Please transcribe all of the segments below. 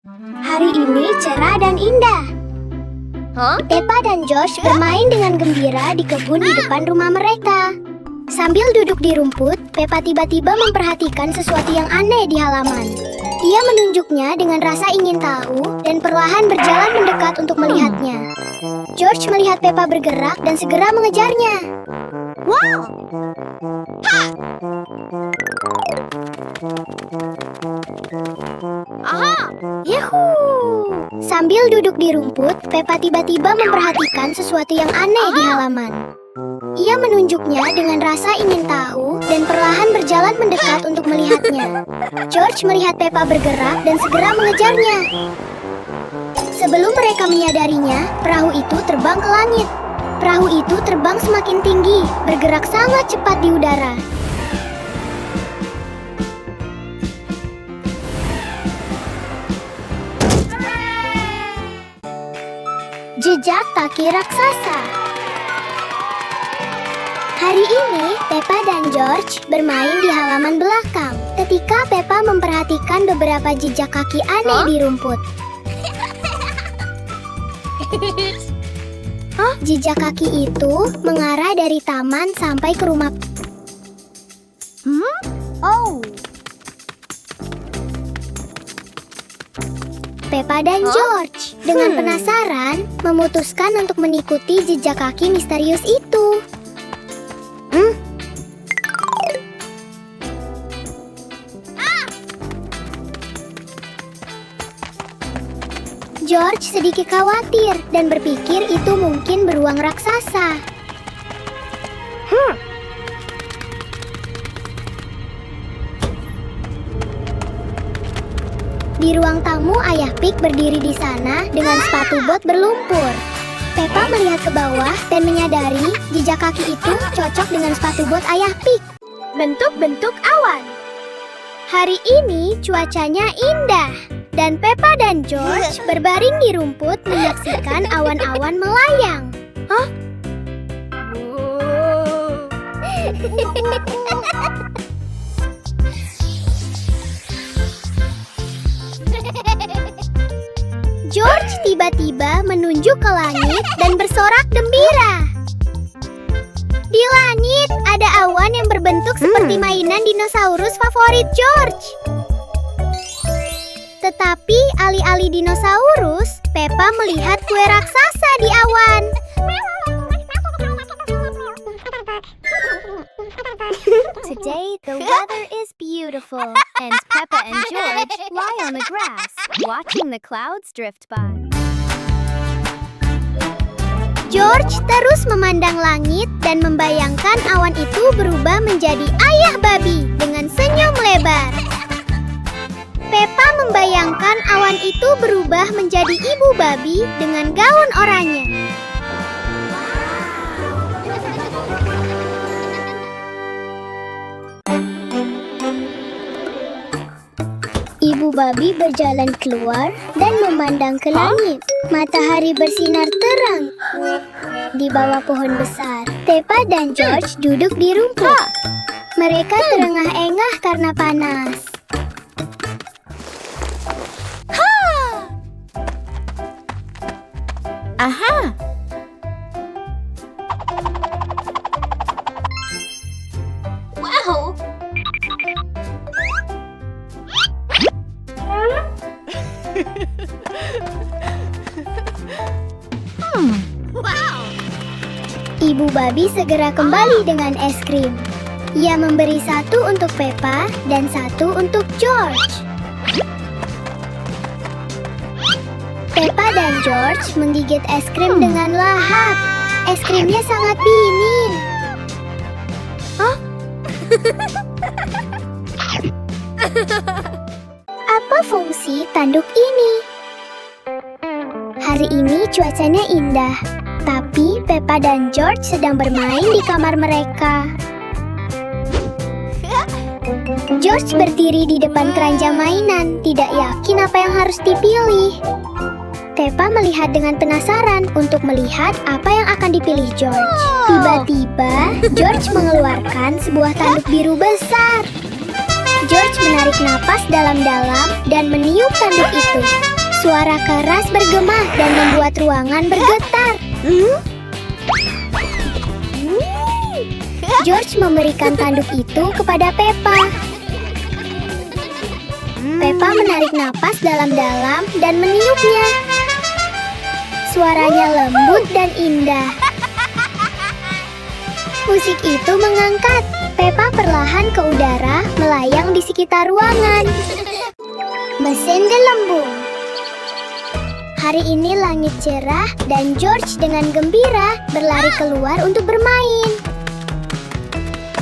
Hari ini cerah dan indah. Peppa dan George bermain dengan gembira di kebun di depan rumah mereka. Sambil duduk di rumput, Peppa tiba-tiba memperhatikan sesuatu yang aneh di halaman. Ia menunjuknya dengan rasa ingin tahu dan perlahan berjalan mendekat untuk melihatnya. George melihat Peppa bergerak dan segera mengejarnya. Wow! Aha! Yuhuu! Sambil duduk di rumput, Peppa tiba-tiba memperhatikan sesuatu yang aneh di halaman. Ia menunjuknya dengan rasa ingin tahu dan perlahan berjalan mendekat untuk melihatnya. George melihat Peppa bergerak dan segera mengejarnya. Sebelum mereka menyadarinya, perahu itu terbang ke langit. Perahu itu terbang semakin tinggi, bergerak sangat cepat di udara. Jejak kaki raksasa. Hari ini, Peppa dan George bermain di halaman belakang. Ketika Peppa memperhatikan beberapa jejak kaki aneh di rumput. Jejak kaki itu mengarah dari taman sampai ke rumah. Peppa dan George dengan penasaran memutuskan untuk mengikuti jejak kaki misterius itu. George sedikit khawatir dan berpikir itu mungkin beruang raksasa. Di ruang tamu, Ayah Pig berdiri di sana dengan sepatu bot berlumpur. Peppa melihat ke bawah dan menyadari jejak kaki itu cocok dengan sepatu bot Ayah Pig. Bentuk-bentuk awan. Hari ini cuacanya indah. Dan Peppa dan George berbaring di rumput menyaksikan awan-awan melayang. George tiba-tiba menunjuk ke langit dan bersorak gembira. Di langit ada awan yang berbentuk seperti mainan dinosaurus favorit George. Tetapi alih-alih dinosaurus, Peppa melihat kue raksasa di awan. Today the weather is beautiful and Peppa and George lie on the grass watching the clouds drift by. George terus memandang langit dan membayangkan awan itu berubah menjadi ayah babi dengan senyum lebar. Peppa membayangkan awan itu berubah menjadi ibu babi dengan gaun oranye. Ibu babi berjalan keluar dan memandang ke langit. Matahari bersinar terang di bawah pohon besar. Peppa dan George duduk di rumput. Mereka terengah-engah karena panas. Aha! Wow! Ibu babi segera kembali dengan es krim. Ia memberi satu untuk Peppa dan satu untuk George. Peppa dan George menggigit es krim dengan lahap. Es krimnya sangat dingin. Apa fungsi tanduk ini? Hari ini cuacanya indah, tapi Peppa dan George sedang bermain di kamar mereka. George berdiri di depan keranjang mainan, tidak yakin apa yang harus dipilih. Peppa melihat dengan penasaran untuk melihat apa yang akan dipilih George. Tiba-tiba, George mengeluarkan sebuah tanduk biru besar. George George menarik napas dalam-dalam dan meniup tanduk itu. Suara keras bergema dan membuat ruangan bergetar. George memberikan tanduk itu kepada Peppa. Peppa menarik napas dalam-dalam dan meniupnya. Suaranya lembut dan indah. Musik itu mengangkat. Peppa perlahan ke udara, melayang di sekitar ruangan. Mesin gelembung. Hari ini langit cerah dan George dengan gembira berlari keluar untuk bermain.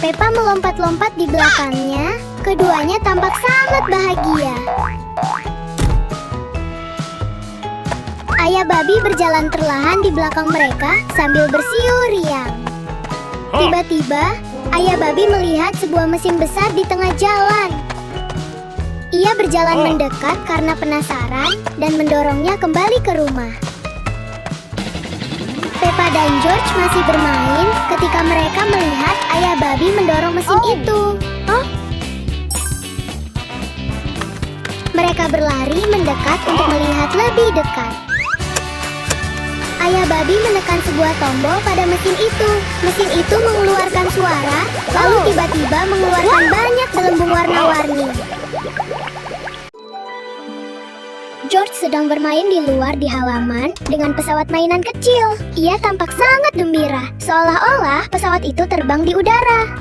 Peppa melompat-lompat di belakangnya. Keduanya tampak sangat bahagia. Ayah babi berjalan perlahan di belakang mereka sambil bersiul riang. Tiba-tiba, ayah babi melihat sebuah mesin besar di tengah jalan. Ia berjalan mendekat karena penasaran dan mendorongnya kembali ke rumah. Peppa dan George masih bermain ketika mereka melihat ayah babi mendorong mesin itu. Mereka berlari mendekat untuk melihat lebih dekat. Ayah babi menekan sebuah tombol pada mesin itu. Mesin itu mengeluarkan suara, lalu tiba-tiba mengeluarkan banyak gelembung warna-warni. George sedang bermain di luar di halaman dengan pesawat mainan kecil. Ia tampak sangat gembira, seolah-olah pesawat itu terbang di udara.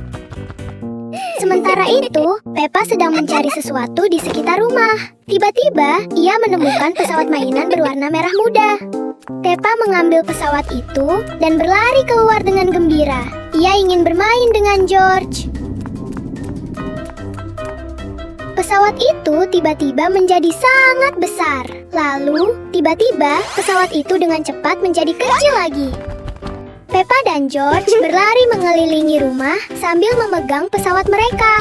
Sementara itu, Peppa sedang mencari sesuatu di sekitar rumah. Tiba-tiba, ia menemukan pesawat mainan berwarna merah muda. Peppa mengambil pesawat itu dan berlari keluar dengan gembira. Ia ingin bermain dengan George. Pesawat itu tiba-tiba menjadi sangat besar. Lalu, tiba-tiba pesawat itu dengan cepat menjadi kecil lagi. Peppa dan George berlari mengelilingi rumah sambil memegang pesawat mereka.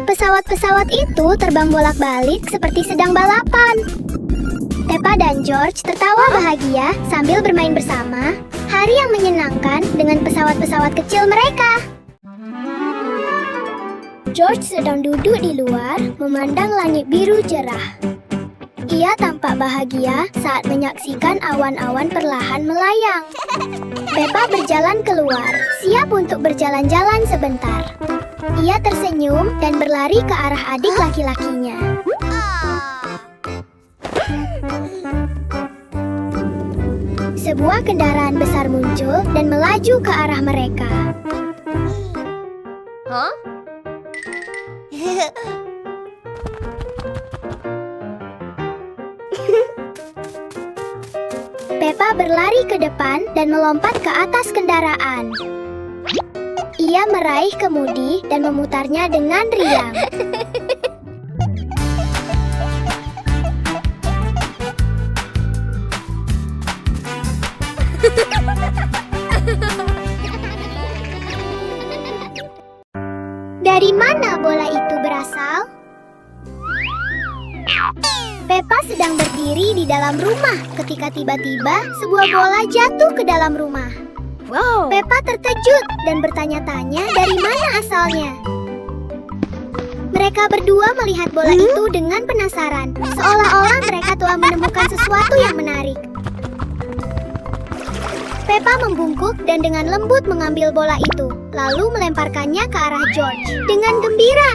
Pesawat-pesawat itu terbang bolak-balik seperti sedang balapan. Peppa dan George tertawa bahagia sambil bermain bersama. Hari yang menyenangkan dengan pesawat-pesawat kecil mereka. George sedang duduk di luar memandang langit biru cerah. Ia tampak bahagia saat menyaksikan awan-awan perlahan melayang. Peppa berjalan keluar, siap untuk berjalan-jalan sebentar. Ia tersenyum dan berlari ke arah adik laki-lakinya. Sebuah kendaraan besar muncul dan melaju ke arah mereka. Peppa berlari ke depan dan melompat ke atas kendaraan. Ia meraih kemudi dan memutarnya dengan riang. Dari mana bola itu berasal? Peppa sedang berdiri di dalam rumah ketika tiba-tiba sebuah bola jatuh ke dalam rumah. Wow. Peppa terkejut dan bertanya-tanya dari mana asalnya. Mereka berdua melihat bola itu dengan penasaran, seolah-olah mereka telah menemukan sesuatu yang menarik. Peppa membungkuk dan dengan lembut mengambil bola itu, lalu melemparkannya ke arah George dengan gembira.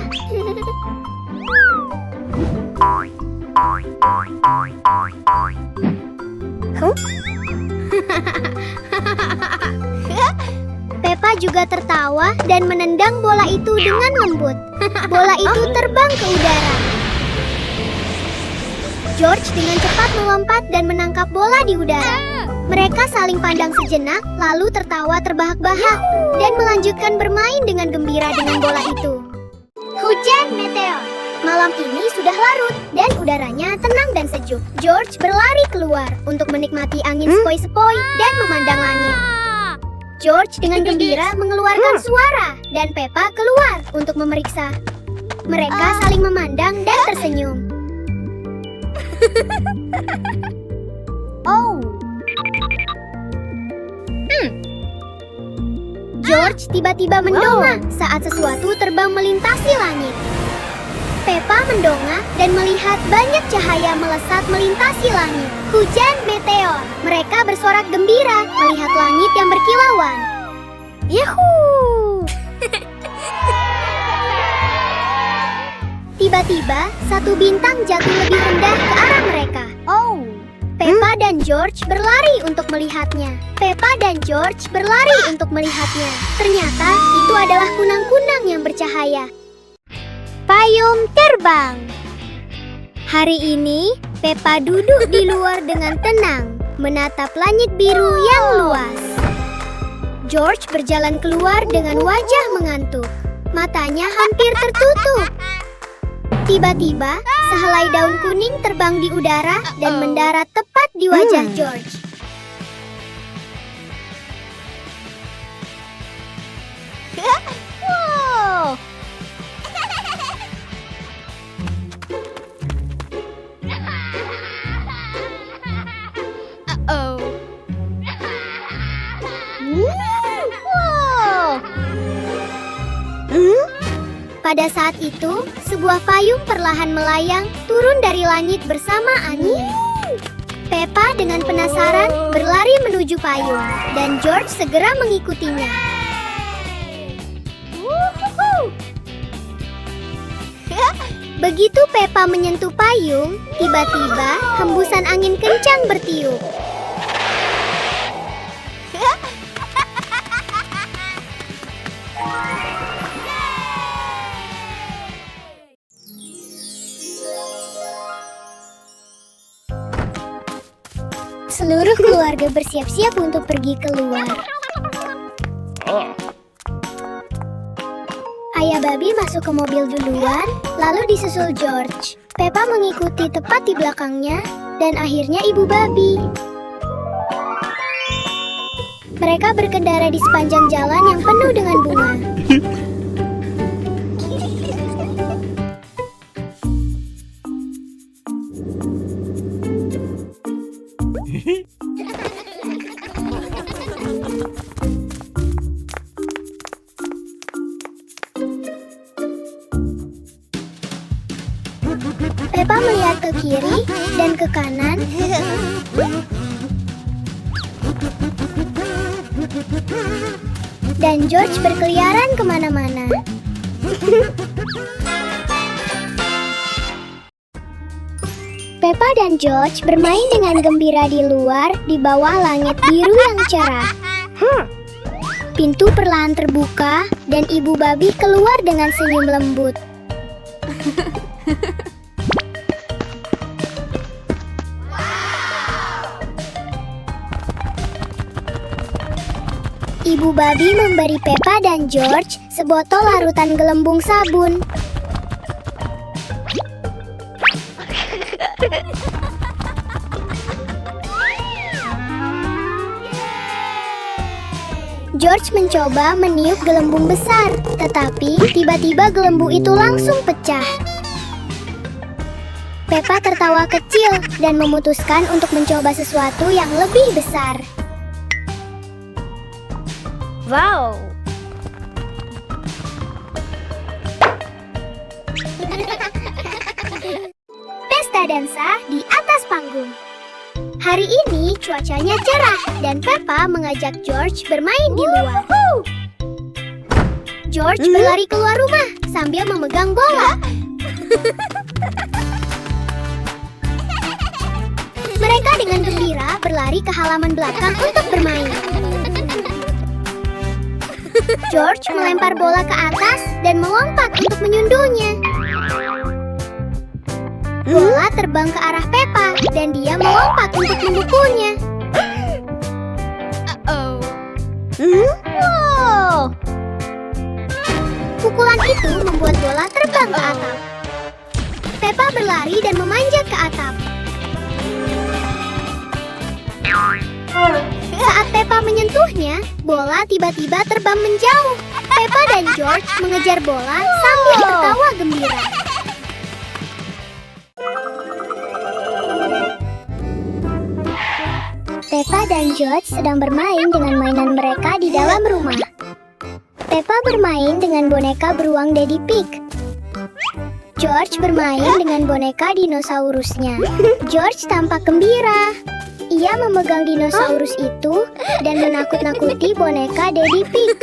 Peppa juga tertawa dan menendang bola itu dengan lembut. Bola itu terbang ke udara. George dengan cepat melompat dan menangkap bola di udara. Mereka saling pandang sejenak, lalu tertawa terbahak-bahak dan melanjutkan bermain dengan gembira dengan bola itu. Hujan meteor. Malam ini sudah larut dan udaranya tenang dan sejuk. George berlari keluar untuk menikmati angin sepoi-sepoi dan memandang langit. George dengan gembira mengeluarkan suara dan Peppa keluar untuk memeriksa. Mereka saling memandang dan tersenyum. George tiba-tiba mendongak saat sesuatu terbang melintasi langit. Peppa mendongak dan melihat banyak cahaya melesat melintasi langit. Hujan meteor. Mereka bersorak gembira melihat langit yang berkilauan. Yahoo! Tiba-tiba, satu bintang jatuh lebih rendah ke arah mereka. Oh. Peppa dan George berlari untuk melihatnya. Ternyata itu adalah kunang-kunang yang bercahaya. Payung terbang. Hari ini, Peppa duduk di luar dengan tenang, menatap langit biru yang luas. George berjalan keluar dengan wajah mengantuk. Matanya hampir tertutup. Tiba-tiba, sehelai daun kuning terbang di udara dan mendarat tepat di wajah George. Whoa. Uh-oh. Whoa. Pada saat itu, sebuah payung perlahan melayang turun dari langit bersama angin. Peppa dengan penasaran berlari menuju payung, dan George segera mengikutinya. Begitu Peppa menyentuh payung, tiba-tiba hembusan angin kencang bertiup. Seluruh keluarga bersiap-siap untuk pergi keluar. Ayah babi masuk ke mobil duluan, lalu disusul George. Peppa mengikuti tepat di belakangnya, dan akhirnya ibu babi. Mereka berkendara di sepanjang jalan yang penuh dengan bunga. Peppa melihat ke kiri dan ke kanan. Dan George berkeliaran kemana-mana. Peppa dan George bermain dengan gembira di luar di bawah langit biru yang cerah. Pintu perlahan terbuka dan ibu babi keluar dengan senyum lembut. Ibu babi memberi Peppa dan George sebotol larutan gelembung sabun. George mencoba meniup gelembung besar, tetapi tiba-tiba gelembung itu langsung pecah. Peppa tertawa kecil dan memutuskan untuk mencoba sesuatu yang lebih besar. Wow. Pesta dansa di atas panggung. Hari ini cuacanya cerah dan Peppa mengajak George bermain di luar. George berlari keluar rumah sambil memegang bola. Mereka dengan gembira berlari ke halaman belakang untuk bermain. George melempar bola ke atas dan melompat untuk menyundulnya. Bola terbang ke arah Peppa dan dia melompat untuk memukulnya. Wow! Pukulan itu membuat bola terbang ke atap. Peppa berlari dan memanjat ke atap. Saat Peppa menyentuhnya, bola tiba-tiba terbang menjauh. Peppa dan George mengejar bola sambil tertawa gembira. Peppa dan George sedang bermain dengan mainan mereka di dalam rumah. Peppa bermain dengan boneka beruang Daddy Pig. George bermain dengan boneka dinosaurusnya. George tampak gembira. Ia memegang dinosaurus itu dan menakut-nakuti boneka Daddy Pig.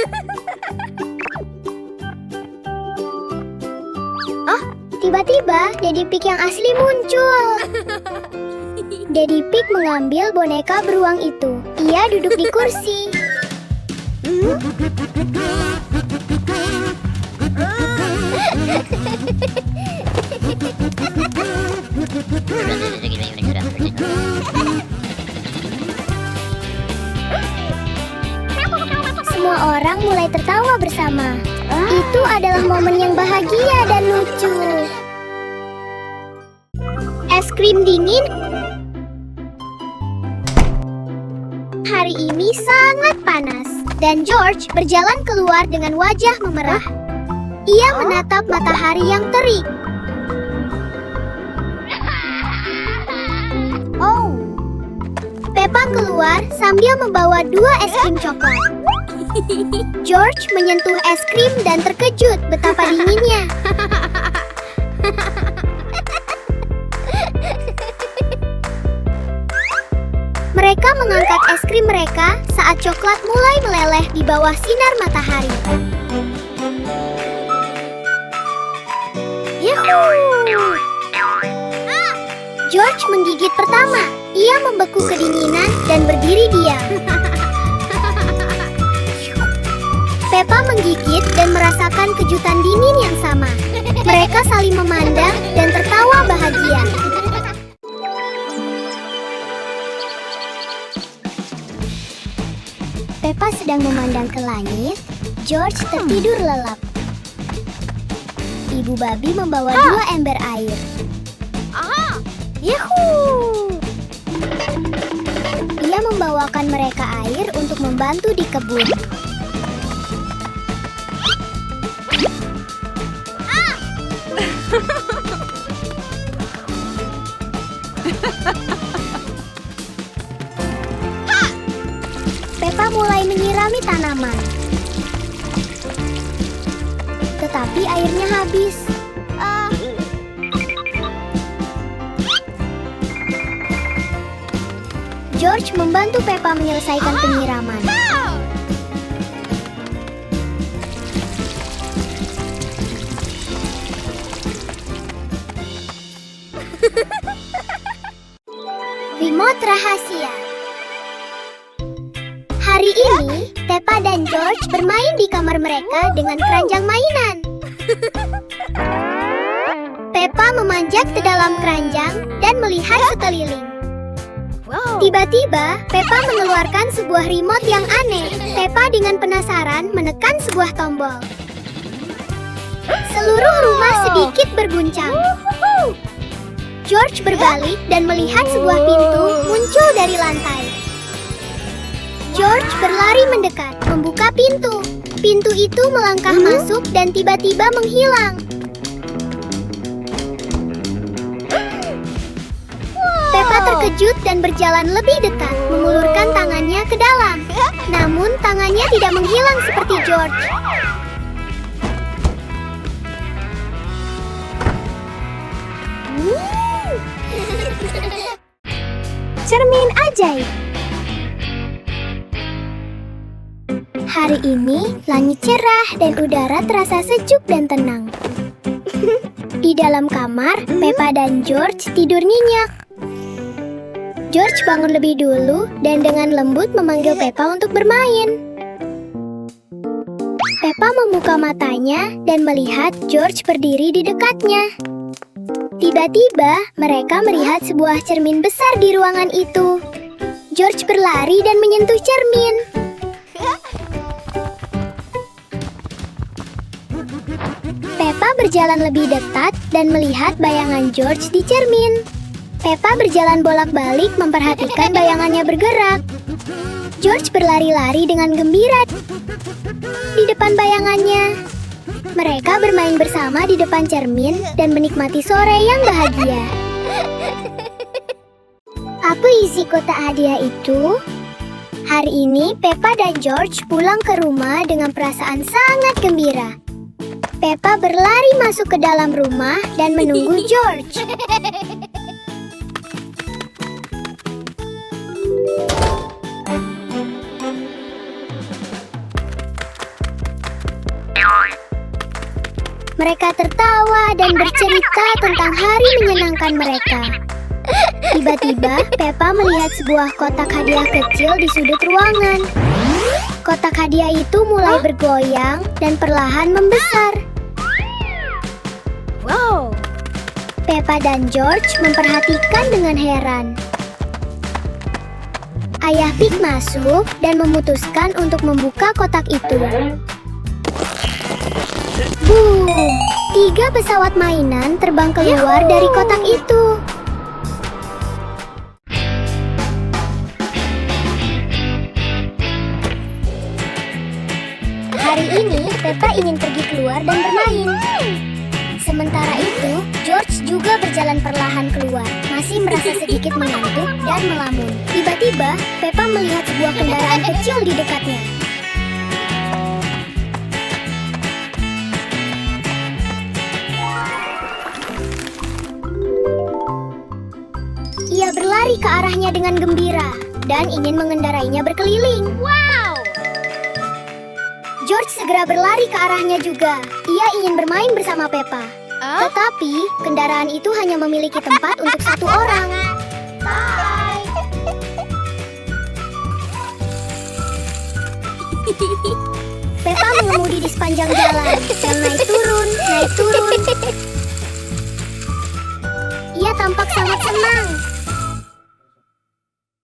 Tiba-tiba Daddy Pig yang asli muncul. Daddy Pig mengambil boneka beruang itu. Ia duduk di kursi. Semua orang mulai tertawa bersama. Itu adalah momen yang bahagia dan lucu. Es krim dingin. Hari ini sangat panas dan George berjalan keluar dengan wajah memerah. Ia menatap matahari yang terik. Peppa keluar sambil membawa 2 es krim coklat. George menyentuh es krim dan terkejut betapa dinginnya. Mereka mengangkat es krim mereka saat coklat mulai meleleh di bawah sinar matahari. Yuhuu! George menggigit pertama. Ia membeku kedinginan dan berdiri diam. Peppa menggigit dan merasakan kejutan dingin yang sama. Mereka saling memandang dan tertawa bahagia. Peppa sedang memandang ke langit. George tertidur lelap. Ibu babi membawa 2 ember air. Yuhuu! Ia membawakan mereka air untuk membantu di kebun. Peppa mulai menyirami tanaman. Tetapi airnya habis. George membantu Peppa menyelesaikan penyiraman. Remote rahasia. Hari ini, Peppa dan George bermain di kamar mereka dengan keranjang mainan. Peppa memanjat ke dalam keranjang dan melihat sekeliling. Tiba-tiba, Peppa mengeluarkan sebuah remote yang aneh. Peppa dengan penasaran menekan sebuah tombol. Seluruh rumah sedikit berguncang. George berbalik dan melihat sebuah pintu muncul dari lantai. George berlari mendekat, membuka pintu. Pintu itu melangkah masuk dan tiba-tiba menghilang. Peppa terkejut dan berjalan lebih dekat, mengulurkan tangannya ke dalam. Namun tangannya tidak menghilang seperti George. Cermin ajaib. Hari ini langit cerah dan udara terasa sejuk dan tenang. Di dalam kamar, Peppa dan George tidur nyenyak. George bangun lebih dulu dan dengan lembut memanggil Peppa untuk bermain. Peppa membuka matanya dan melihat George berdiri di dekatnya. Tiba-tiba, mereka melihat sebuah cermin besar di ruangan itu. George berlari dan menyentuh cermin. Peppa berjalan lebih dekat dan melihat bayangan George di cermin. Peppa berjalan bolak-balik memperhatikan bayangannya bergerak. George berlari-lari dengan gembira di depan bayangannya. Mereka bermain bersama di depan cermin dan menikmati sore yang bahagia. Apa isi kotak hadiah itu? Hari ini Peppa dan George pulang ke rumah dengan perasaan sangat gembira. Peppa berlari masuk ke dalam rumah dan menunggu George. Mereka tertawa dan bercerita tentang hari menyenangkan mereka. Tiba-tiba, Peppa melihat sebuah kotak hadiah kecil di sudut ruangan. Kotak hadiah itu mulai bergoyang dan perlahan membesar. Wow! Peppa dan George memperhatikan dengan heran. Ayah Pig masuk dan memutuskan untuk membuka kotak itu. Boom! 3 pesawat mainan terbang keluar dari kotak itu. Hari ini, Peppa ingin pergi keluar dan bermain. Sementara itu, George juga berjalan perlahan keluar, masih merasa sedikit mengantuk dan melamun. Tiba-tiba, Peppa melihat sebuah kendaraan kecil di dekatnya. Ia berlari ke arahnya dengan gembira dan ingin mengendarainya berkeliling. Wow! George segera berlari ke arahnya juga. Ia ingin bermain bersama Peppa. Tetapi, kendaraan itu hanya memiliki tempat untuk 1 orang. Bye! Peppa mengemudi di sepanjang jalan dan naik turun. Ia tampak sangat senang.